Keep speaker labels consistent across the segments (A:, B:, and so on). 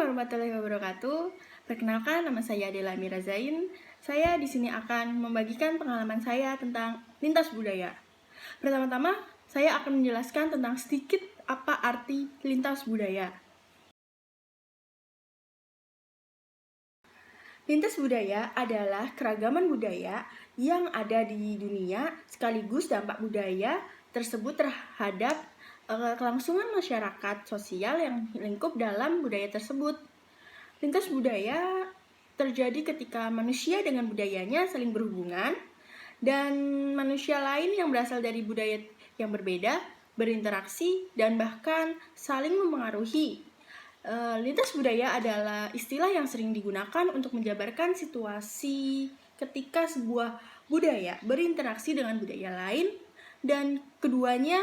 A: warahmatullahi wabarakatuh. Perkenalkan, nama saya Adela Mira Zain. Saya di sini akan membagikan pengalaman saya tentang lintas budaya. Pertama-tama, saya akan menjelaskan tentang sedikit apa arti lintas budaya. Lintas budaya adalah keragaman budaya yang ada di dunia, sekaligus dampak budaya tersebut terhadap kelangsungan masyarakat sosial yang lingkup dalam budaya tersebut. Lintas budaya terjadi ketika manusia dengan budayanya saling berhubungan dan manusia lain yang berasal dari budaya yang berbeda berinteraksi dan bahkan saling memengaruhi. Lintas budaya adalah istilah yang sering digunakan untuk menjabarkan situasi ketika sebuah budaya berinteraksi dengan budaya lain dan keduanya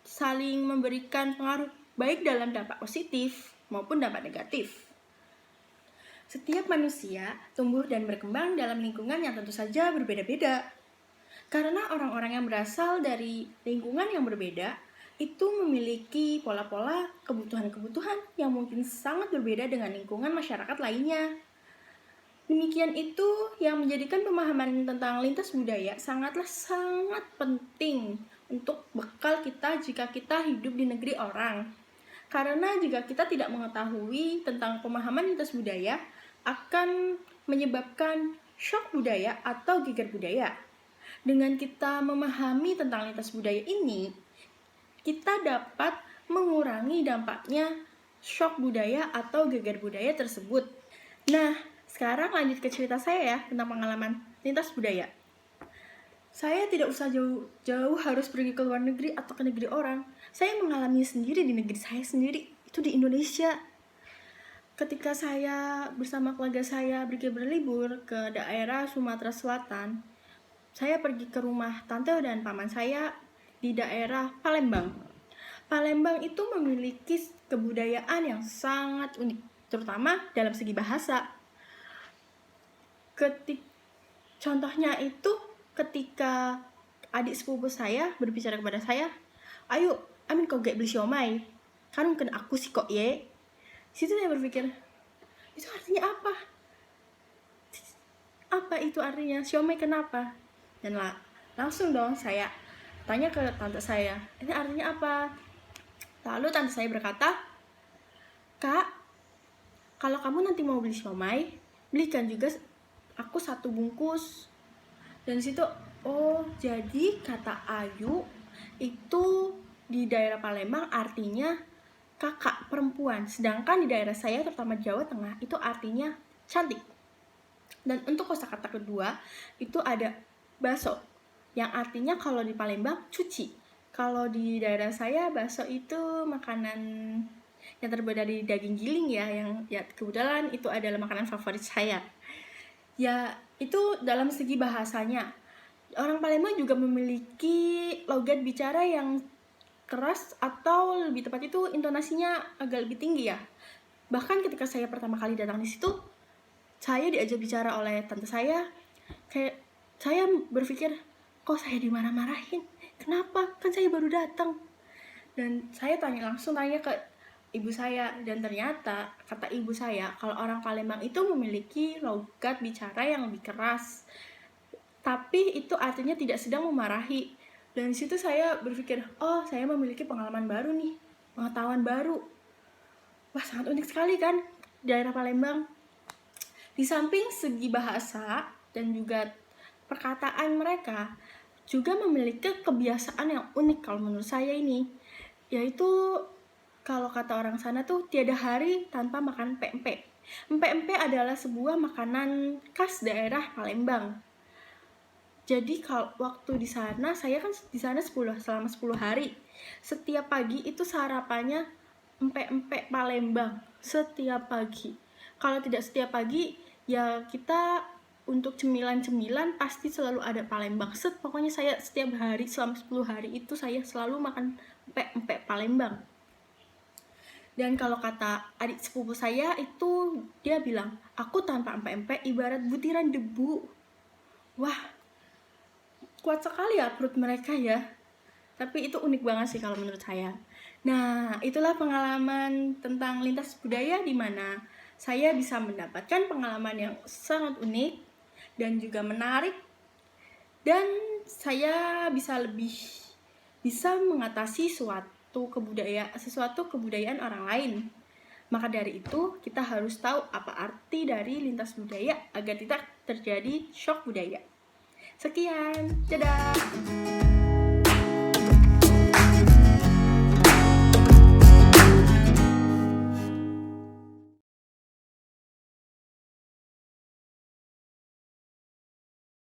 A: saling memberikan pengaruh baik dalam dampak positif maupun dampak negatif. Setiap manusia tumbuh dan berkembang dalam lingkungan yang tentu saja berbeda-beda. Karena orang-orang yang berasal dari lingkungan yang berbeda itu memiliki pola-pola kebutuhan-kebutuhan yang mungkin sangat berbeda dengan lingkungan masyarakat lainnya. Demikian itu yang menjadikan pemahaman tentang lintas budaya sangat penting untuk bekal kita jika kita hidup di negeri orang. Karena jika kita tidak mengetahui tentang pemahaman lintas budaya, akan menyebabkan shock budaya atau geger budaya. Dengan kita memahami tentang lintas budaya ini, kita dapat mengurangi dampaknya shock budaya atau geger budaya tersebut. Nah, sekarang lanjut ke cerita saya ya tentang pengalaman lintas budaya. Saya tidak usah jauh-jauh harus pergi ke luar negeri atau ke negeri orang. Saya mengalami sendiri di negeri saya sendiri, itu di Indonesia. Ketika saya bersama keluarga saya pergi berlibur ke daerah Sumatera Selatan, saya pergi ke rumah tante dan paman saya di daerah Palembang. Palembang itu memiliki kebudayaan yang sangat unik, terutama dalam segi bahasa. Contohnya itu ketika adik sepupu saya berbicara kepada saya, "Ayo, Amin kau gak beli siomay, kan mungkin aku sih kok ye." Situ saya berpikir, itu artinya apa? Apa itu artinya? Siomay kenapa? Dan langsung dong saya tanya ke tante saya, ini artinya apa? Lalu tante saya berkata, "Kak, kalau kamu nanti mau beli siomay, belikan juga aku 1 bungkus." Dan situ, oh jadi kata Ayu itu di daerah Palembang artinya kakak perempuan, sedangkan di daerah saya terutama Jawa Tengah itu artinya cantik. Dan untuk kosakata kedua itu ada baso, yang artinya kalau di Palembang cuci. Kalau di daerah saya baso itu makanan yang terbuat dari daging giling yang kebetulan itu adalah makanan favorit saya. Ya, itu dalam segi bahasanya. Orang Palembang juga memiliki logat bicara yang keras atau lebih tepat itu intonasinya agak lebih tinggi ya. Bahkan ketika saya pertama kali datang di situ, saya diajak bicara oleh tante saya. Kayak saya berpikir, kok saya dimarah-marahin? Kenapa? Kan saya baru datang. Dan saya langsung tanya ke ibu saya, dan ternyata kata ibu saya kalau orang Palembang itu memiliki logat bicara yang lebih keras, tapi itu artinya tidak sedang memarahi. Dan situ saya berpikir, oh saya memiliki pengalaman baru nih, pengetahuan baru. Wah, sangat unik sekali kan daerah Palembang. Di samping segi bahasa dan juga perkataan mereka juga memiliki kebiasaan yang unik kalau menurut saya ini, yaitu kalau kata orang sana tuh tiada hari tanpa makan pempek. Pempek adalah sebuah makanan khas daerah Palembang. Jadi kalau waktu di sana, saya kan di sana selama 10 hari. Setiap pagi itu sarapannya empek-empek Palembang setiap pagi. Kalau tidak setiap pagi, ya kita untuk cemilan-cemilan pasti selalu ada Palembang. Pokoknya saya setiap hari selama 10 hari itu saya selalu makan empek-empek Palembang. Dan kalau kata adik sepupu saya itu, dia bilang, aku tanpa empek-empek ibarat butiran debu. Wah, kuat sekali ya perut mereka ya. Tapi itu unik banget sih kalau menurut saya. Nah, itulah pengalaman tentang lintas budaya di mana saya bisa mendapatkan pengalaman yang sangat unik dan juga menarik, dan saya bisa mengatasi sesuatu kebudayaan orang lain. Maka dari itu, kita harus tahu apa arti dari lintas budaya agar tidak terjadi shock budaya. Sekian, dadah!